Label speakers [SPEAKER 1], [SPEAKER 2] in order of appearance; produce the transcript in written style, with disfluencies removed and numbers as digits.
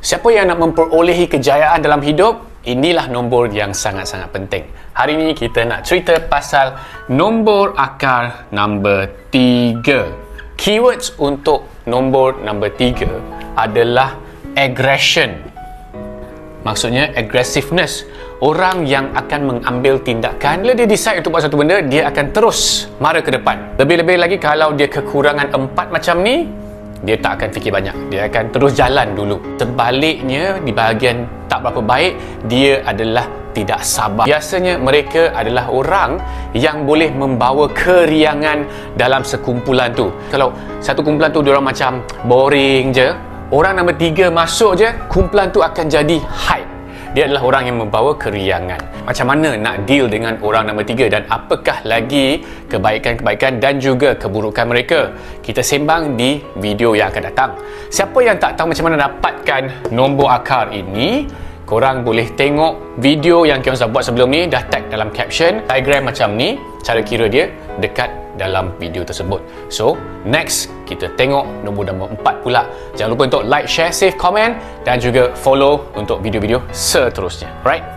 [SPEAKER 1] Siapa yang nak memperolehi kejayaan dalam hidup, inilah nombor yang sangat-sangat penting. Hari ini kita nak cerita pasal nombor akar nombor 3. Keywords untuk nombor nombor 3 adalah aggression. Maksudnya aggressiveness. Orang yang akan mengambil tindakan, bila dia decide untuk buat satu benda, dia akan terus mara ke depan. Lebih-lebih lagi kalau dia kekurangan 4 macam ni, dia tak akan fikir banyak, dia akan terus jalan dulu. Sebaliknya, di bahagian tak berapa baik, dia adalah tidak sabar. Biasanya mereka adalah orang yang boleh membawa keriangan dalam sekumpulan tu. Kalau satu kumpulan tu diorang macam boring je, orang nombor 3 masuk je, kumpulan tu akan jadi hype. Dia adalah orang yang membawa keriangan. Macam mana nak deal dengan orang nombor 3 dan apakah lagi kebaikan-kebaikan dan juga keburukan mereka? Kita sembang di video yang akan datang. Siapa yang tak tahu macam mana dapatkan nombor akar ini, korang boleh tengok video yang kita buat sebelum ni, dah tag dalam caption. Diagram macam ni, cara kira dia dekat dalam video tersebut. So, next kita tengok nombor 4 pula. Jangan lupa untuk like, share, save, komen dan juga follow untuk video-video seterusnya. Alright?